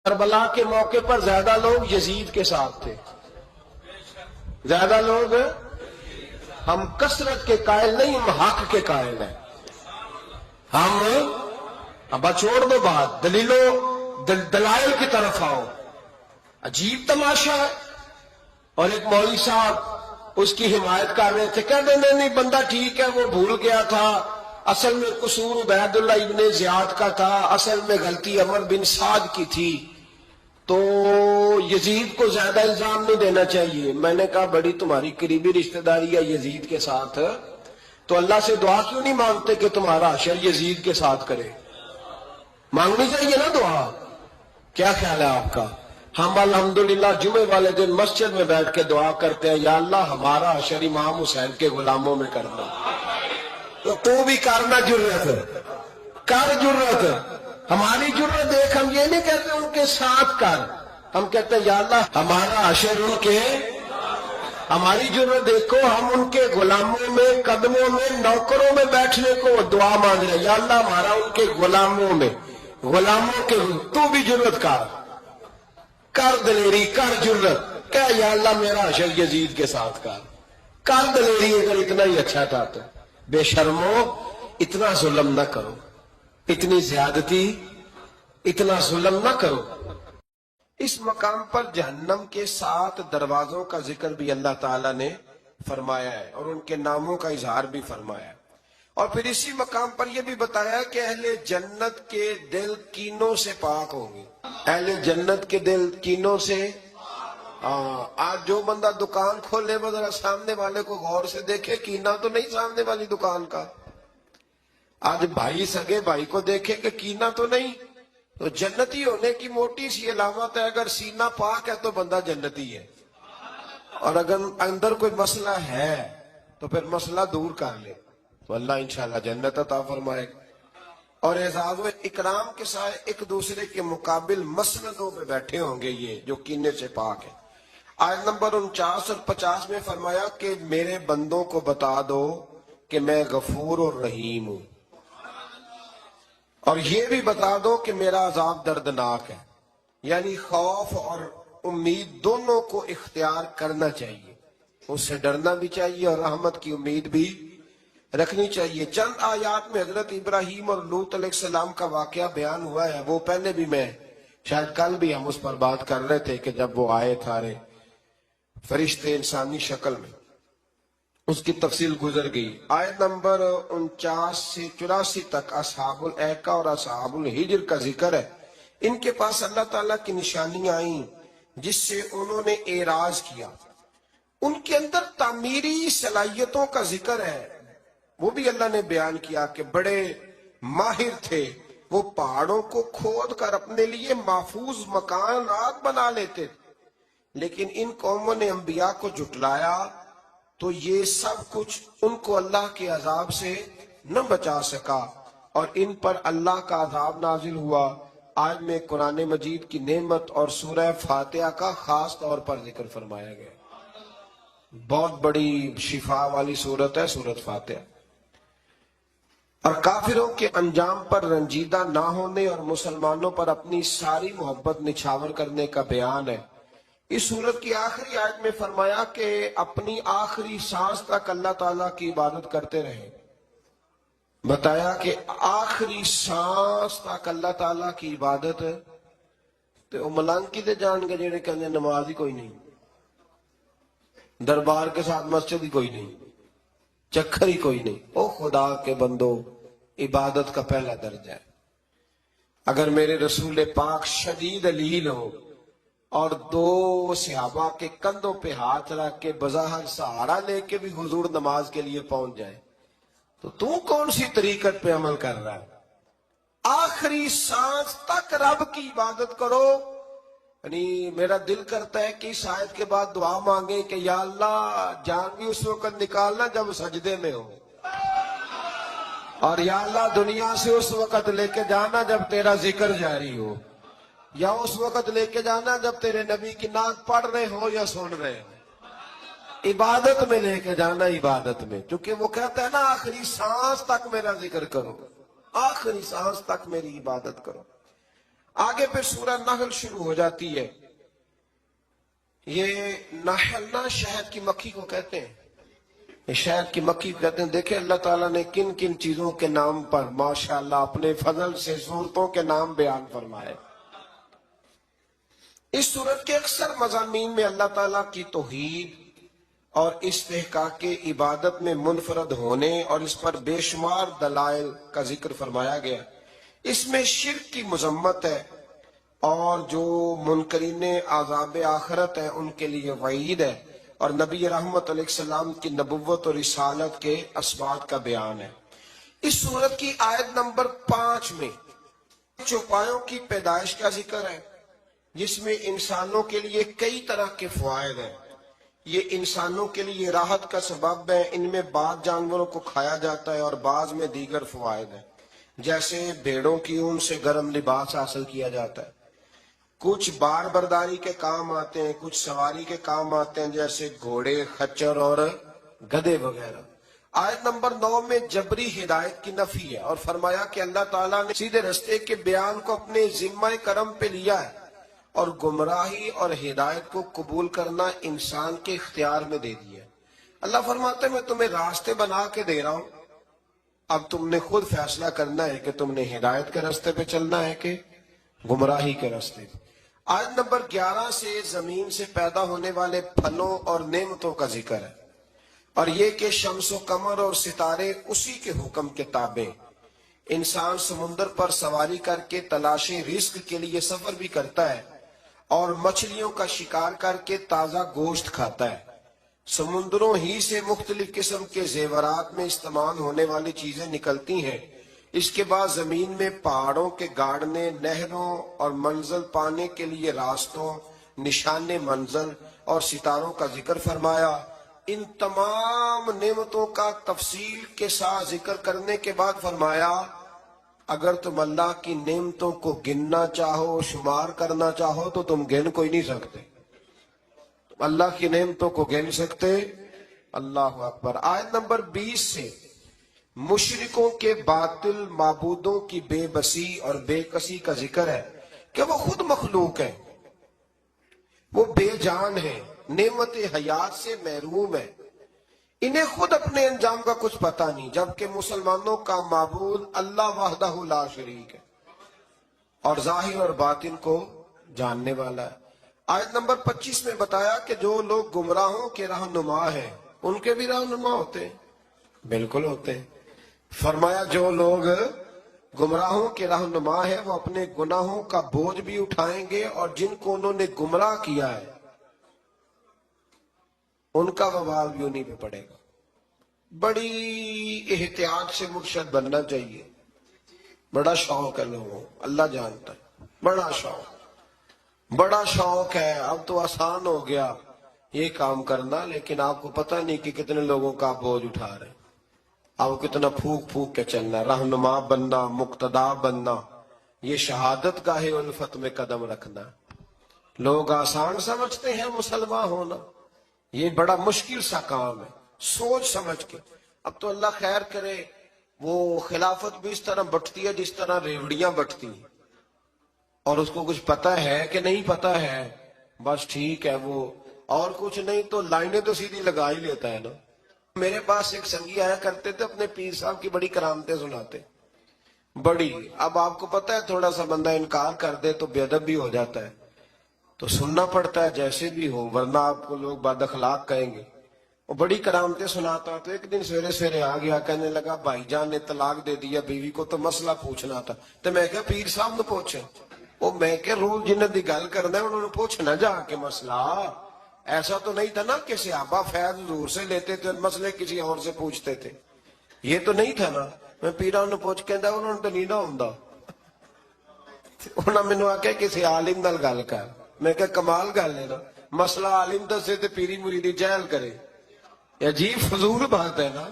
کربلا کے موقع پر زیادہ لوگ یزید کے ساتھ تھے، زیادہ لوگ، ہم کثرت کے قائل نہیں، ہم حق کے قائل ہیں۔ ہم اب چھوڑ دو بات، دلائل کی طرف آؤ۔ عجیب تماشا ہے، اور ایک مولوی صاحب اس کی حمایت کر رہے تھے، کہتے نہیں بندہ ٹھیک ہے، وہ بھول گیا تھا، اصل میں قصور عبید اللہ ابن زیاد کا تھا، اصل میں غلطی عمر بن سعد کی تھی، تو یزید کو زیادہ الزام نہیں دینا چاہیے۔ میں نے کہا بڑی تمہاری قریبی رشتہ داری ہے یزید کے ساتھ، تو اللہ سے دعا کیوں نہیں مانگتے کہ تمہارا حشر یزید کے ساتھ کرے؟ مانگنی چاہیے نا دعا۔ کیا خیال ہے آپ کا؟ ہم الحمدللہ جمعے والے دن مسجد میں بیٹھ کے دعا کرتے ہیں، یا اللہ ہمارا حشر امام حسین کے غلاموں میں کرنا۔ تو بھی کرنا، جرت کر، جرت ہماری جرت دیکھ، ہم یہ نہیں کہتے ان کے ساتھ کر، ہم کہتے ہیں یا اللہ ہمارا حشر ان کے، ہماری جرت دیکھو، ہم ان کے غلاموں میں، قدموں میں، نوکروں میں بیٹھنے کو دعا مانگ رہے ہیں، یا اللہ ہمارا ان کے غلاموں میں، غلاموں کے، تو بھی جرت کر دلیری، کر جرت، کہ یا اللہ میرا حشر یزید کے ساتھ کر دلیری، اگر اتنا ہی اچھا تھا تو۔ بے شرمو، اتنا ظلم نہ کرو، اتنی زیادتی، اتنا ظلم نہ کرو۔ اس مقام پر جہنم کے 7 دروازوں کا ذکر بھی اللہ تعالیٰ نے فرمایا ہے، اور ان کے ناموں کا اظہار بھی فرمایا ہے، اور پھر اسی مقام پر یہ بھی بتایا کہ اہل جنت کے دل کینوں سے پاک ہوں گے۔ اہل جنت کے دل کینوں سے، آج جو بندہ دکان کھولے وہ ذرا سامنے والے کو غور سے دیکھے، کینہ تو نہیں سامنے والی دکان کا۔ آج بھائی سگے بھائی کو دیکھے کہ کینہ تو نہیں، تو جنتی ہونے کی موٹی سی علامت ہے، اگر سینہ پاک ہے تو بندہ جنتی ہے، اور اگر اندر کوئی مسئلہ ہے تو پھر مسئلہ دور کر لے تو اللہ انشاءاللہ جنت عطا فرمائے گا۔ اور اعزاز و اکرام کے ساتھ ایک دوسرے کے مقابل مسندوں پہ بیٹھے ہوں گے یہ جو کینے سے پاک ہے۔ آیت نمبر 49 اور 50 میں فرمایا کہ میرے بندوں کو بتا دو کہ میں غفور اور رحیم ہوں، اور یہ بھی بتا دو کہ میرا عذاب دردناک ہے۔ یعنی خوف اور امید دونوں کو اختیار کرنا چاہیے، اس سے ڈرنا بھی چاہیے اور رحمت کی امید بھی رکھنی چاہیے۔ چند آیات میں حضرت ابراہیم اور لوط علیہ السلام کا واقعہ بیان ہوا ہے، وہ پہلے بھی میں شاید کل بھی ہم اس پر بات کر رہے تھے کہ جب وہ آئے تھارے فرشتے انسانی شکل میں، اس کی تفصیل گزر گئی۔ آیت نمبر 49 سے 84 تک اصحاب الایکہ اور اصحاب الحجر کا ذکر ہے۔ ان کے پاس اللہ تعالیٰ کی نشانیاں آئیں جس سے انہوں نے اعراض کیا۔ ان کے اندر تعمیری صلاحیتوں کا ذکر ہے، وہ بھی اللہ نے بیان کیا کہ بڑے ماہر تھے، وہ پہاڑوں کو کھود کر اپنے لیے محفوظ مکانات بنا لیتے تھے، لیکن ان قوموں نے انبیاء کو جھٹلایا تو یہ سب کچھ ان کو اللہ کے عذاب سے نہ بچا سکا، اور ان پر اللہ کا عذاب نازل ہوا۔ آج میں قرآن مجید کی نعمت اور سورہ فاتحہ کا خاص طور پر ذکر فرمایا گیا، بہت بڑی شفا والی سورت ہے سورت فاتحہ، اور کافروں کے انجام پر رنجیدہ نہ ہونے اور مسلمانوں پر اپنی ساری محبت نچھاور کرنے کا بیان ہے۔ اس سورت کی آخری آیت میں فرمایا کہ اپنی آخری سانس تک اللہ تعالیٰ کی عبادت کرتے رہیں، بتایا کہ آخری سانس تک اللہ تعالیٰ کی عبادت، تو ملنگ کی دے جان کے جڑے کہنے نماز ہی کوئی نہیں، دربار کے ساتھ مسجد ہی کوئی نہیں، چکر ہی کوئی نہیں۔ او خدا کے بندو، عبادت کا پہلا درجہ ہے۔ اگر میرے رسول پاک شدید علیل ہو اور 2 صحابہ کے کندھوں پہ ہاتھ رکھ کے بظاہر سہارا لے کے بھی حضور نماز کے لیے پہنچ جائے تو کون سی طریقت پہ عمل کر رہا ہے؟ آخری سانس تک رب کی عبادت کرو۔ یعنی میرا دل کرتا ہے کہ اس آیت کے بعد دعا مانگیں کہ یا اللہ جان بھی اس وقت نکالنا جب سجدے میں ہو، اور یا اللہ دنیا سے اس وقت لے کے جانا جب تیرا ذکر جاری ہو، یا اس وقت لے کے جانا جب تیرے نبی کی نعت پڑھ رہے ہو یا سن رہے ہو۔ عبادت میں لے کے جانا، عبادت میں، چونکہ وہ کہتا ہے نا آخری سانس تک میرا ذکر کرو، آخری سانس تک میری عبادت کرو۔ آگے پھر سورہ نحل شروع ہو جاتی ہے. یہ نحل نا شہد کی مکھی کو کہتے ہیں، یہ شہد کی مکھی کو کہتے ہیں. دیکھیں اللہ تعالیٰ نے کن کن چیزوں کے نام پر ماشاءاللہ اپنے فضل سے صورتوں کے نام بیان فرمائے. اس صورت کے اکثر مضامین میں اللہ تعالیٰ کی توحید اور استحقاق عبادت میں منفرد ہونے اور اس پر بے شمار دلائل کا ذکر فرمایا گیا. اس میں شرک کی مذمت ہے اور جو منکرین عذاب آخرت ہیں ان کے لیے وعید ہے، اور نبی رحمت علیہ السلام کی نبوت اور رسالت کے اسبات کا بیان ہے. اس سورت کی آیت نمبر 5 میں چوپایوں کی پیدائش کا ذکر ہے، جس میں انسانوں کے لیے کئی طرح کے فوائد ہیں. یہ انسانوں کے لیے راحت کا سبب ہے. ان میں بعض جانوروں کو کھایا جاتا ہے اور بعض میں دیگر فوائد ہیں، جیسے بھیڑوں کی اون سے گرم لباس حاصل کیا جاتا ہے. کچھ بار برداری کے کام آتے ہیں، کچھ سواری کے کام آتے ہیں، جیسے گھوڑے، خچر اور گدھے وغیرہ. آیت نمبر 9 میں جبری ہدایت کی نفی ہے اور فرمایا کہ اللہ تعالیٰ نے سیدھے رستے کے بیان کو اپنے ذمہ کرم پہ لیا ہے اور گمراہی اور ہدایت کو قبول کرنا انسان کے اختیار میں دے دیا ہے. اللہ فرماتا ہے میں تمہیں راستے بنا کے دے رہا ہوں، اب تم نے خود فیصلہ کرنا ہے کہ تم نے ہدایت کے راستے پہ چلنا ہے کہ گمراہی کے راستے پہ. آیت نمبر 11 سے زمین سے پیدا ہونے والے پھلوں اور نعمتوں کا ذکر ہے، اور یہ کہ شمس و قمر اور ستارے اسی کے حکم کے تابع. انسان سمندر پر سواری کر کے تلاش رزق کے لیے سفر بھی کرتا ہے اور مچھلیوں کا شکار کر کے تازہ گوشت کھاتا ہے. سمندروں ہی سے مختلف قسم کے زیورات میں استعمال ہونے والی چیزیں نکلتی ہیں. اس کے بعد زمین میں پہاڑوں کے گاڑنے، نہروں اور منزل پانے کے لیے راستوں، نشان منزل اور ستاروں کا ذکر فرمایا. ان تمام نعمتوں کا تفصیل کے ساتھ ذکر کرنے کے بعد فرمایا اگر تم اللہ کی نعمتوں کو گننا چاہو، شمار کرنا چاہو تو تم گن کوئی نہیں سکتے. تم اللہ کی نعمتوں کو گن سکتے؟ اللہ اکبر. آیت نمبر 20 سے مشرکوں کے باطل معبودوں کی بے بسی اور بے کسی کا ذکر ہے کہ وہ خود مخلوق ہیں، وہ بے جان ہیں، نعمت حیات سے محروم ہیں، انہیں خود اپنے انجام کا کچھ پتہ نہیں، جبکہ مسلمانوں کا معبود اللہ وحدہ لا شریک ہے اور ظاہر اور باطن کو جاننے والا ہے. آیت نمبر 25 میں بتایا کہ جو لوگ گمراہوں کے رہنما ہیں ان کے بھی رہنما ہوتے ہیں. بالکل ہوتے ہیں. فرمایا جو لوگ گمراہوں کے رہنما ہیں وہ اپنے گناہوں کا بوجھ بھی اٹھائیں گے، اور جن کو انہوں نے گمراہ کیا ہے ان کا وبال بھی انہیں پہ پڑے گا. بڑی احتیاط سے مرشد بننا چاہیے. بڑا شوق ہے لوگوں، اللہ جانتا ہے، بڑا شوق ہے. اب تو آسان ہو گیا یہ کام کرنا، لیکن آپ کو پتہ نہیں کہ کتنے لوگوں کا بوجھ اٹھا رہے ہیں. آپ کتنا پھونک پھونک کے چلنا، رہنما بننا، مقتدا بننا، یہ شہادت گاہ الفت میں قدم رکھنا. لوگ آسان سمجھتے ہیں مسلمان ہونا، یہ بڑا مشکل سا کام ہے. سوچ سمجھ کے. اب تو اللہ خیر کرے وہ خلافت بھی اس طرح بٹتی ہے جس طرح ریوڑیاں بٹتی ہیں، اور اس کو کچھ پتہ ہے کہ نہیں پتہ ہے، بس ٹھیک ہے وہ، اور کچھ نہیں تو لائنیں تو سیدھی لگا ہی لیتا ہے نا. میرے پاس ایک سنگی آیا کرتے تھے، اپنے پیر صاحب کی بڑی کرامتیں سناتے، بڑی. اب آپ کو پتہ ہے تھوڑا سا بندہ انکار کر دے تو بے ادب بھی ہو جاتا ہے، تو سننا پڑتا ہے جیسے بھی ہو، ورنہ آپ کو لوگ بد اخلاق کہیں گے. وہ بڑی کرامتیں سناتا. تو ایک دن سویرے سویرے آ گیا، کہنے لگا بھائی جان نے طلاق دے دیا بیوی کو، تو مسئلہ پوچھنا تھا. تو میں کہا پیر صاحب نے پوچھے. وہ میں کہ رول جنہوں دی گل کرنا ہے انہوں نے پوچھنا جا کے مسئلہ. ایسا تو نہیں تھا نا کہ صحابہ فیض حضور سے لیتے تھے، مسئلے کسی اور سے پوچھتے تھے، یہ تو نہیں تھا نا. میں پیران نے پوچھ کے انہوں نے تو نہیں نہ ہوں. انہوں نے مینوں آکھیا کسی عالم نال گل کر. میں کہ کمال گل ہے نا، مسئلہ عالم دسے تے پیری مریدی جہل کرے، یہ عجیب فضول بات ہے نا.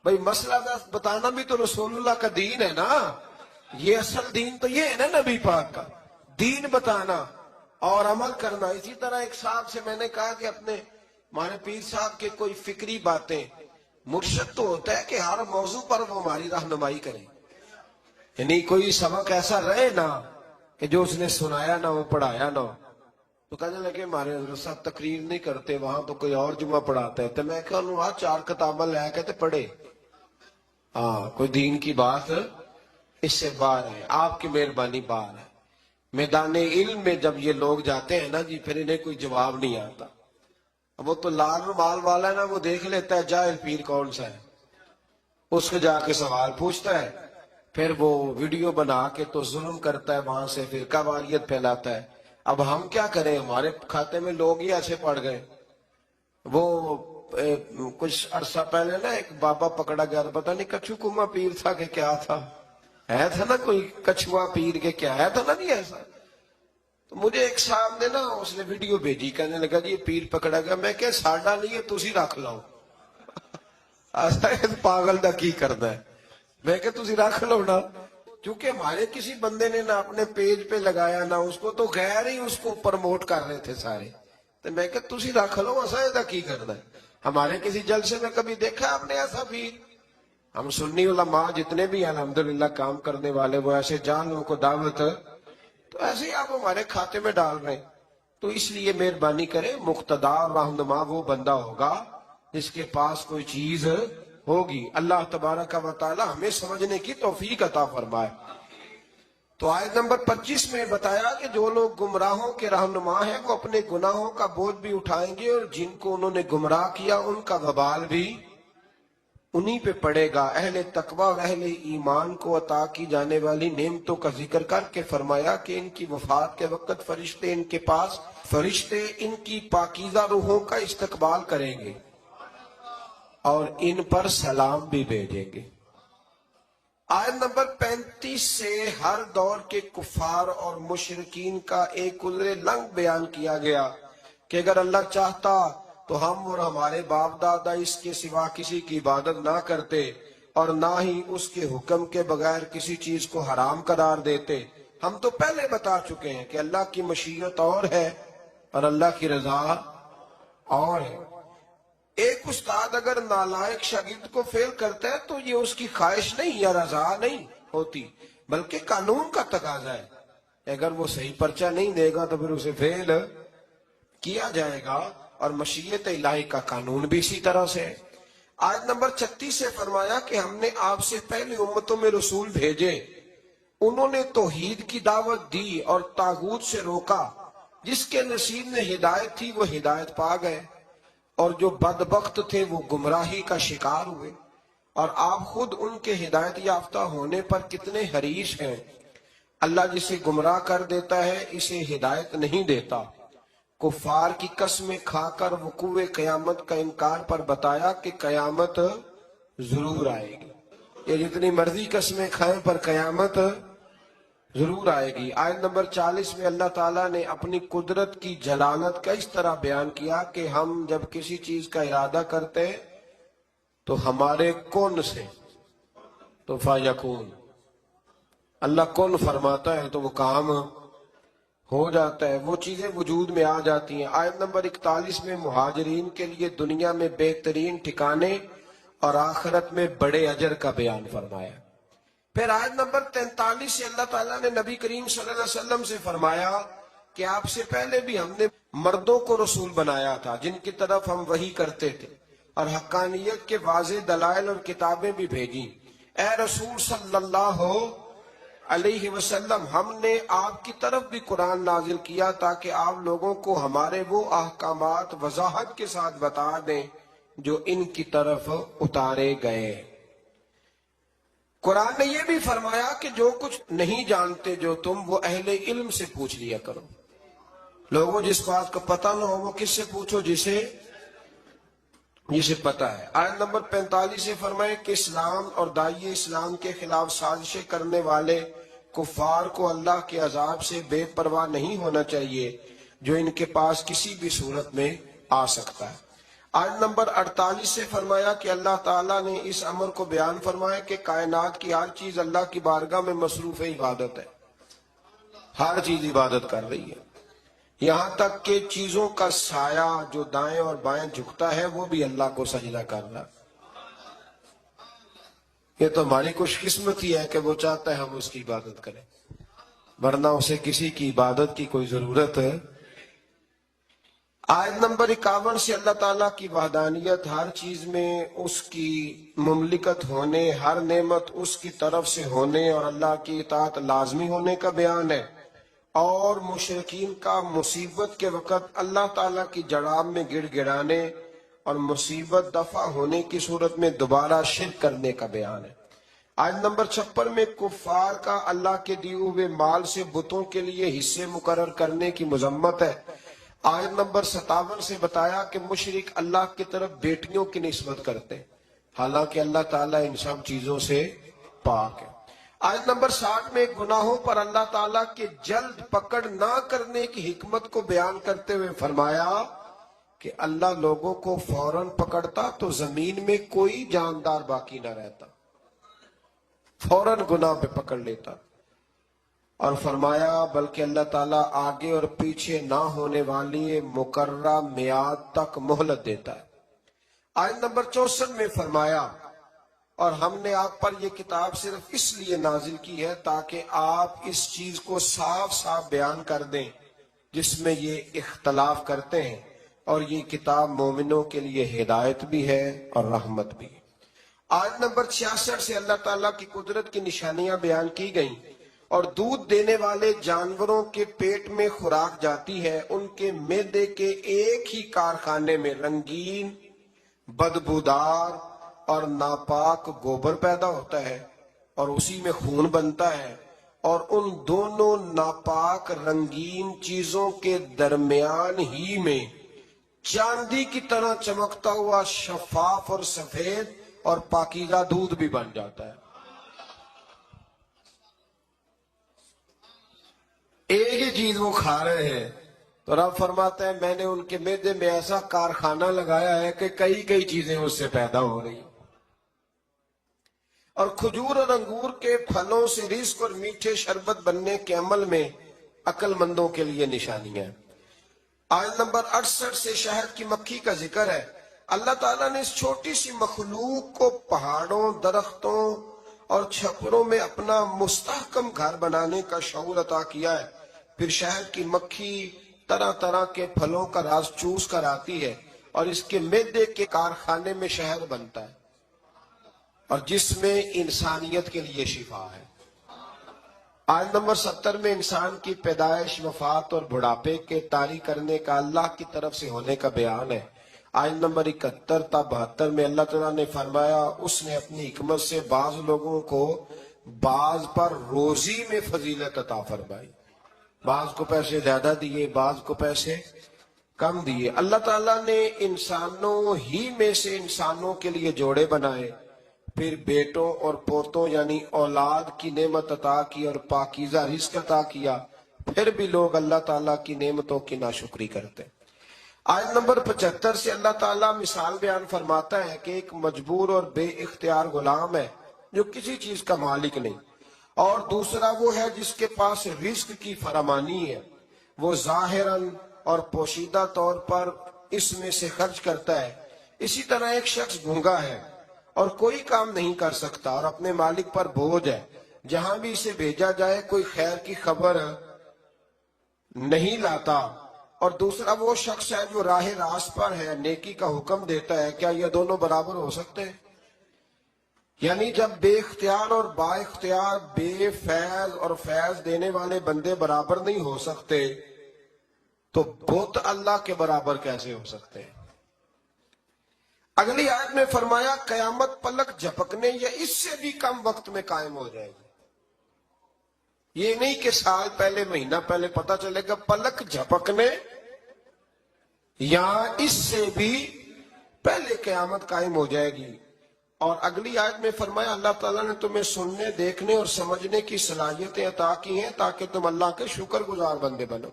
بھائی مسئلہ بتانا بھی تو رسول اللہ کا دین ہے نا. یہ اصل دین تو یہ ہے نا نبی پاک کا دین، بتانا اور عمل کرنا. اسی طرح ایک صاحب سے میں نے کہا کہ اپنے ہمارے پیر صاحب کے کوئی فکری باتیں، مرشد تو ہوتا ہے کہ ہر موضوع پر وہ ہماری رہنمائی کرے، یعنی کوئی سبق ایسا رہے نا کہ جو اس نے سنایا نہ وہ پڑھایا نہ ہو. تو کہنے لگے ہمارے حضرت صاحب تقریر نہیں کرتے, وہاں تو کوئی اور جمعہ پڑھاتا ہے. تو میں کہا انہوں 4 کتاباں لے کے پڑھے. ہاں کوئی دین کی بات اس سے باہر ہے, آپ کی مہربانی باہر ہے. میدان علم میں جب یہ لوگ جاتے ہیں نا جی, پھر انہیں کوئی جواب نہیں آتا. وہ تو لال رومال والا ہے نا, وہ دیکھ لیتا ہے جاہل پیر کون سا ہے, اس کو جا کے سوال پوچھتا ہے, پھر وہ ویڈیو بنا کے تو ظلم کرتا ہے, وہاں سے فرقہ واریت پھیلاتا ہے. اب ہم کیا کریں, ہمارے کھاتے میں لوگ ہی ایسے پڑ گئے. وہ کچھ عرصہ پہلے نا ایک بابا پکڑا گیا, پتہ نہیں کچھو کما پیر تھا کہ کیا تھا, ہے تھا نا کوئی کچھوا پیر کے کیا ہے تھا نا نہیں ایسا. تو مجھے ایک صاحب نے نا اس نے ویڈیو بھیجی, کہنے لگا جی یہ پیر پکڑا گیا. میں کہ ساڈا نہیں ہے, تسی رکھ لو. پاگل دا کی کرنا ہے, میں کہ تسی رکھ لو نا. کیونکہ ہمارے کسی بندے نے نہ اپنے پیج پہ لگایا نہ اس کو, تو غیر ہی اس کو پرموٹ کر رہے تھے سارے. تو میں کہ تسی رکھ لو, ایسا ایسا کی کرنا ہے. ہمارے کسی جلسے میں کبھی دیکھا آپ نے ایسا پیر؟ ہم سنی علماء جتنے بھی الحمدللہ کام کرنے والے, وہ ایسے جانوں کو دعوت, تو ایسے ہی آپ ہمارے کھاتے میں ڈال رہے ہیں. تو اس لیے مہربانی کریں, مقتدا اور رہنما وہ بندہ ہوگا جس کے پاس کوئی چیز ہوگی. اللہ تبارک و تعالی ہمیں سمجھنے کی توفیق عطا فرمائے. تو آیت نمبر 25 میں بتایا کہ جو لوگ گمراہوں کے رہنما ہیں وہ اپنے گناہوں کا بوجھ بھی اٹھائیں گے, اور جن کو انہوں نے گمراہ کیا ان کا وبال بھی انہی پہ پڑے گا. اہل تقوی اور اہل ایمان کو عطا کی جانے والی نعمتوں کا ذکر کر کے فرمایا کہ ان کی وفات کے وقت فرشتے ان کے پاس, فرشتے ان کی پاکیزہ روحوں کا استقبال کریں گے اور ان پر سلام بھی بھیجیں گے. آیت نمبر 35 سے ہر دور کے کفار اور مشرکین کا ایک گزرے لنگ بیان کیا گیا کہ اگر اللہ چاہتا تو ہم اور ہمارے باپ دادا اس کے سوا کسی کی عبادت نہ کرتے, اور نہ ہی اس کے حکم کے بغیر کسی چیز کو حرام قرار دیتے. ہم تو پہلے بتا چکے ہیں کہ اللہ کی مشیت اور ہے اور اللہ کی رضا اور ہے. ایک استاد اگر نالائق شاگرد کو فیل کرتا ہے تو یہ اس کی خواہش نہیں یا رضا نہیں ہوتی, بلکہ قانون کا تقاضا ہے. اگر وہ صحیح پرچہ نہیں دے گا تو پھر اسے فیل کیا جائے گا, اور مشیت الہی کا قانون بھی اسی طرح سے ہے. آیت نمبر 36 سے فرمایا کہ ہم نے آپ سے پہلے امتوں میں رسول بھیجے, انہوں نے توحید کی دعوت دی اور طاغوت سے روکا. جس کے نصیب میں ہدایت تھی وہ ہدایت پا گئے, اور جو بدبخت تھے وہ گمراہی کا شکار ہوئے. اور آپ خود ان کے ہدایت یافتہ ہونے پر کتنے حریص ہیں. اللہ جسے گمراہ کر دیتا ہے اسے ہدایت نہیں دیتا. کفار کی قسمیں کھا کر وقوع قیامت کا انکار پر بتایا کہ قیامت ضرور آئے گی. یہ جتنی مرضی قسمیں کھائیں پر قیامت ضرور آئے گی. آیت نمبر 40 میں اللہ تعالیٰ نے اپنی قدرت کی جلالت کا اس طرح بیان کیا کہ ہم جب کسی چیز کا ارادہ کرتے ہیں تو ہمارے کن سے تو فیکون, اللہ کن فرماتا ہے تو وہ کام ہو جاتا ہے, وہ چیزیں وجود میں آ جاتی ہیں. آیت نمبر 41 میں مہاجرین کے لیے دنیا میں بہترین ٹھکانے اور آخرت میں بڑے اجر کا بیان فرمایا. پھر آیت نمبر 43 سے اللہ تعالیٰ نے نبی کریم صلی اللہ علیہ وسلم سے فرمایا کہ آپ سے پہلے بھی ہم نے مردوں کو رسول بنایا تھا جن کی طرف ہم وحی کرتے تھے, اور حقانیت کے واضح دلائل اور کتابیں بھی بھیجی. اے رسول صلی اللہ علیہ وسلم, ہم نے آپ کی طرف بھی قرآن نازل کیا تاکہ آپ لوگوں کو ہمارے وہ احکامات وضاحت کے ساتھ بتا دیں جو ان کی طرف اتارے گئے. قرآن نے یہ بھی فرمایا کہ جو کچھ نہیں جانتے جو تم, وہ اہل علم سے پوچھ لیا کرو. لوگوں جس بات کو پتہ نہ ہو وہ کس سے پوچھو, جسے پتہ ہے. آیت نمبر 45 سے فرمائے کہ اسلام اور داعی اسلام کے خلاف سازشیں کرنے والے کفار کو اللہ کے عذاب سے بے پرواہ نہیں ہونا چاہیے جو ان کے پاس کسی بھی صورت میں آ سکتا ہے. آیت نمبر 48 سے فرمایا کہ اللہ تعالیٰ نے اس امر کو بیان فرمایا کہ کائنات کی ہر چیز اللہ کی بارگاہ میں مصروف عبادت ہے. ہر چیز عبادت کر رہی ہے, یہاں تک کہ چیزوں کا سایہ جو دائیں اور بائیں جھکتا ہے وہ بھی اللہ کو سجدہ کر رہا. یہ تو ہماری خوش قسمتی ہے کہ وہ چاہتا ہے ہم اس کی عبادت کریں. ورنہ اسے کسی کی عبادت کی کوئی ضرورت ہے۔ آیت نمبر 51 سے اللہ تعالیٰ کی وحدانیت، ہر چیز میں اس کی مملکت ہونے، ہر نعمت اس کی طرف سے ہونے اور اللہ کی اطاعت لازمی ہونے کا بیان ہے، اور مشرکین کا مصیبت کے وقت اللہ تعالیٰ کی جڑاب میں گڑ گڑانے اور مصیبت دفع ہونے کی صورت میں دوبارہ شرک کرنے کا بیان ہے۔ آیت نمبر 56 میں کفار کا اللہ کے دیے ہوئے مال سے بتوں کے لیے حصے مقرر کرنے کی مذمت ہے۔ آیت نمبر 57 سے بتایا کہ مشرک اللہ کی طرف بیٹیوں کی نسبت کرتے ہیں، حالانکہ اللہ تعالیٰ ان سب چیزوں سے پاک ہے۔ آیت نمبر 60 میں گناہوں پر اللہ تعالیٰ کے جلد پکڑ نہ کرنے کی حکمت کو بیان کرتے ہوئے فرمایا کہ اللہ لوگوں کو فوراً پکڑتا تو زمین میں کوئی جاندار باقی نہ رہتا، فوراً گناہ پہ پکڑ لیتا، اور فرمایا بلکہ اللہ تعالیٰ آگے اور پیچھے نہ ہونے والی مقررہ میعاد تک مہلت دیتا ہے۔ آیت نمبر 64 میں فرمایا اور ہم نے آپ پر یہ کتاب صرف اس لیے نازل کی ہے تاکہ آپ اس چیز کو صاف صاف بیان کر دیں جس میں یہ اختلاف کرتے ہیں، اور یہ کتاب مومنوں کے لیے ہدایت بھی ہے اور رحمت بھی ہے۔ آیت نمبر 66 سے اللہ تعالیٰ کی قدرت کی نشانیاں بیان کی گئیں، اور دودھ دینے والے جانوروں کے پیٹ میں خوراک جاتی ہے، ان کے معدے کے ایک ہی کارخانے میں رنگین، بدبودار اور ناپاک گوبر پیدا ہوتا ہے، اور اسی میں خون بنتا ہے، اور ان دونوں ناپاک رنگین چیزوں کے درمیان ہی میں چاندی کی طرح چمکتا ہوا شفاف اور سفید اور پاکیزہ دودھ بھی بن جاتا ہے۔ ایک ہی چیز وہ کھا رہے ہیں، تو رب فرماتا ہے میں نے ان کے معدے میں ایسا کارخانہ لگایا ہے کہ کئی چیزیں اس سے پیدا ہو رہی ہیں، اور کھجور اور انگور کے پھلوں سے رزق اور میٹھے شربت بننے کے عمل میں عقل مندوں کے لیے نشانیاں ہیں۔ آیت نمبر 68 سے شہد کی مکھی کا ذکر ہے۔ اللہ تعالیٰ نے اس چھوٹی سی مخلوق کو پہاڑوں، درختوں اور چھپروں میں اپنا مستحکم گھر بنانے کا شعور عطا کیا ہے۔ پھر شہد کی مکھی طرح طرح کے پھلوں کا رس چوس کر آتی ہے، اور اس کے معدے کے کارخانے میں شہد بنتا ہے، اور جس میں انسانیت کے لیے شفا ہے۔ آیت نمبر 70 میں انسان کی پیدائش، وفات اور بڑھاپے کے طاری کرنے کا اللہ کی طرف سے ہونے کا بیان ہے۔ آیت نمبر 71 تا 72 میں اللہ تعالیٰ نے فرمایا اس نے اپنی حکمت سے بعض لوگوں کو بعض پر روزی میں فضیلت عطا فرمائی، بعض کو پیسے زیادہ دیے، بعض کو پیسے کم دیے۔ اللہ تعالیٰ نے انسانوں ہی میں سے انسانوں کے لیے جوڑے بنائے، پھر بیٹوں اور پوتوں یعنی اولاد کی نعمت عطا کی اور پاکیزہ رزق عطا کیا، پھر بھی لوگ اللہ تعالیٰ کی نعمتوں کی ناشکری کرتے۔ آیت نمبر 75 سے اللہ تعالیٰ مثال بیان فرماتا ہے کہ ایک مجبور اور بے اختیار غلام ہے جو کسی چیز کا مالک نہیں، اور دوسرا وہ ہے جس کے پاس رزق کی فراوانی ہے، وہ ظاہراً اور پوشیدہ طور پر اس میں سے خرچ کرتا ہے۔ اسی طرح ایک شخص گونگا ہے اور کوئی کام نہیں کر سکتا اور اپنے مالک پر بوجھ ہے، جہاں بھی اسے بھیجا جائے کوئی خیر کی خبر نہیں لاتا، اور دوسرا وہ شخص ہے جو راہ راست پر ہے، نیکی کا حکم دیتا ہے۔ کیا یہ دونوں برابر ہو سکتے ہیں؟ یعنی جب بے اختیار اور با اختیار، بے فیض اور فیض دینے والے بندے برابر نہیں ہو سکتے تو بت اللہ کے برابر کیسے ہو سکتے ہیں؟ اگلی آیت میں فرمایا قیامت پلک جھپکنے یا اس سے بھی کم وقت میں قائم ہو جائے گی۔ یہ نہیں کہ سال پہلے، مہینہ پہلے پتہ چلے گا، پلک جھپکنے یا اس سے بھی پہلے قیامت قائم ہو جائے گی۔ اور اگلی آیت میں فرمایا اللہ تعالیٰ نے تمہیں سننے، دیکھنے اور سمجھنے کی صلاحیتیں عطا کی ہیں تاکہ تم اللہ کے شکر گزار بندے بنو۔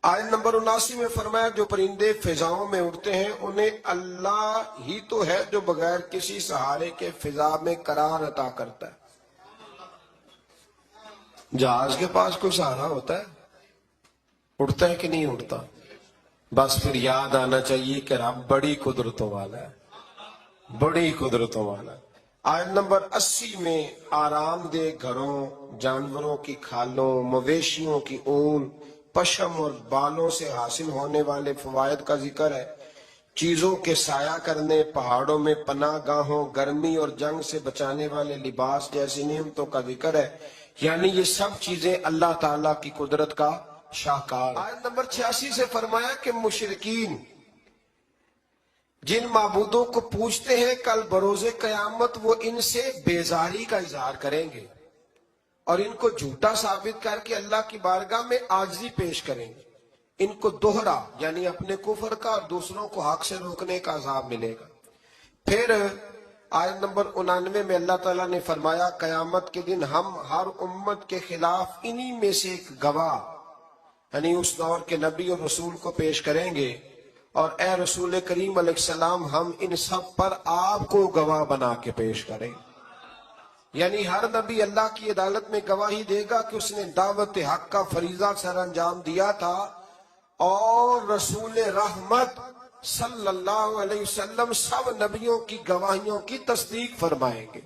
آیت نمبر 79 میں فرمایا جو پرندے فضاؤں میں اڑتے ہیں انہیں اللہ ہی تو ہے جو بغیر کسی سہارے کے فضا میں قرار عطا کرتا ہے۔ جہاز کے پاس کوئی سہارا ہوتا ہے؟ اڑتا ہے کہ نہیں اڑتا؟ بس پھر یاد آنا چاہیے کہ رب بڑی قدرتوں والا ہے، بڑی قدرتوں والا ہے۔ آیت نمبر 80 میں آرام دہ گھروں، جانوروں کی کھالوں، مویشیوں کی اون، پشم اور بالوں سے حاصل ہونے والے فوائد کا ذکر ہے۔ چیزوں کے سایہ کرنے، پہاڑوں میں پناہ گاہوں، گرمی اور جنگ سے بچانے والے لباس جیسی نعمتوں کا ذکر ہے۔ یعنی یہ سب چیزیں اللہ تعالیٰ کی قدرت کا شاہکار۔ آیت نمبر 86 سے فرمایا کہ مشرکین جن معبودوں کو پوجتے ہیں کل بروز قیامت وہ ان سے بیزاری کا اظہار کریں گے اور ان کو جھوٹا ثابت کر کے اللہ کی بارگاہ میں عاجزی پیش کریں گے۔ ان کو دوہرا یعنی اپنے کفر کا اور دوسروں کو حق سے روکنے کا عذاب ملے گا۔ پھر آیت نمبر 99 میں اللہ تعالیٰ نے فرمایا قیامت کے دن ہم ہر امت کے خلاف انہی میں سے ایک گواہ یعنی اس دور کے نبی اور رسول کو پیش کریں گے، اور اے رسول کریم علیہ السلام ہم ان سب پر آپ کو گواہ بنا کے پیش کریں۔ یعنی ہر نبی اللہ کی عدالت میں گواہی دے گا کہ اس نے دعوت حق کا فریضہ سر انجام دیا تھا، اور رسول رحمت صلی اللہ علیہ وسلم سب نبیوں کی گواہیوں کی تصدیق فرمائیں گے۔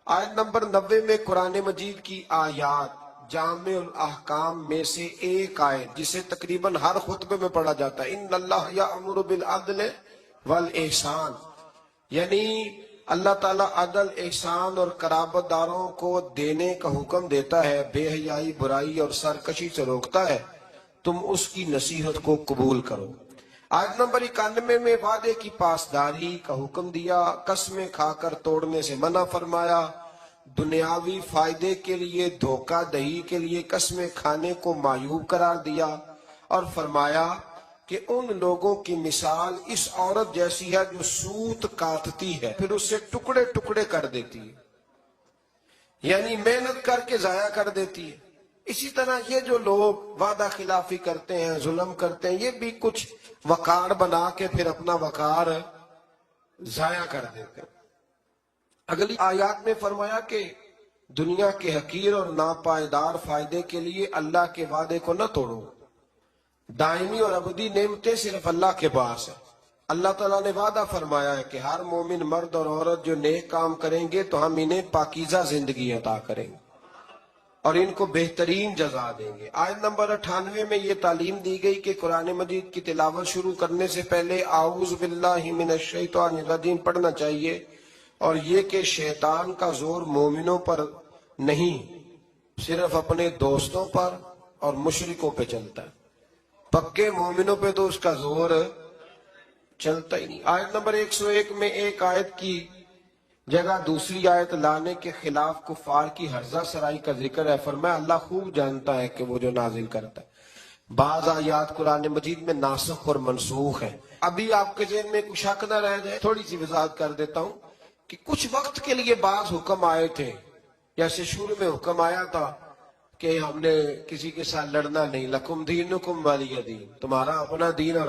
آیت نمبر 90 میں قرآن مجید کی آیات جامع الاحکام میں سے ایک آیت جسے تقریباً ہر خطبے میں پڑھا جاتا ہے، ان اللہ یأمر بالعدل والاحسان، یعنی اللہ تعالیٰ عدل، احسان اور قرابت داروں کو دینے کا حکم دیتا ہے، بے حیائی، برائی اور سرکشی سے روکتا ہے، تم اس کی نصیحت کو قبول کرو۔ آیت نمبر 91 میں وعدے کی پاسداری کا حکم دیا، قسمیں کھا کر توڑنے سے منع فرمایا، دنیاوی فائدے کے لیے دھوکہ دہی کے لیے قسمیں کھانے کو معیوب قرار دیا، اور فرمایا کہ ان لوگوں کی مثال اس عورت جیسی ہے جو سوت کاٹتی ہے پھر اسے ٹکڑے ٹکڑے کر دیتی ہے، یعنی محنت کر کے ضائع کر دیتی ہے۔ اسی طرح یہ جو لوگ وعدہ خلافی کرتے ہیں، ظلم کرتے ہیں، یہ بھی کچھ وقار بنا کے پھر اپنا وقار ضائع کر دیتے ہیں۔ اگلی آیات میں فرمایا کہ دنیا کے حقیر اور ناپائیدار فائدے کے لیے اللہ کے وعدے کو نہ توڑو، دائمی اور ابدی نعمتیں صرف اللہ کے پاس ہیں۔ اللہ تعالیٰ نے وعدہ فرمایا ہے کہ ہر مومن مرد اور عورت جو نیک کام کریں گے تو ہم انہیں پاکیزہ زندگی عطا کریں گے اور ان کو بہترین جزا دیں گے۔ آیت نمبر 98 میں یہ تعلیم دی گئی کہ قرآن مجید کی تلاوت شروع کرنے سے پہلے اعوذ باللہ من الشیطان الرجیم پڑھنا چاہیے، اور یہ کہ شیطان کا زور مومنوں پر نہیں، صرف اپنے دوستوں پر اور مشرکوں پہ چلتا ہے، پکے مومنوں پہ تو اس کا زور چلتا ہی نہیں۔ آیت نمبر 101 میں ایک آیت کی جگہ دوسری آیت لانے کے خلاف کفار کی ہرزہ سرائی کا ذکر ہے، فرمایا اللہ خوب جانتا ہے کہ وہ جو نازل کرتا ہے۔ بعض آیات قرآن مجید میں ناسخ اور منسوخ ہیں۔ ابھی آپ کے ذہن میں کچھ شک نہ رہ جائے، تھوڑی سی وضاحت کر دیتا ہوں کہ کچھ وقت کے لیے بعض حکم آئے تھے، جیسے شروع میں حکم آیا تھا کہ ہم نے کسی کے ساتھ لڑنا نہیں، لکم دینکم ولی دین، تمہارا اپنا دین اور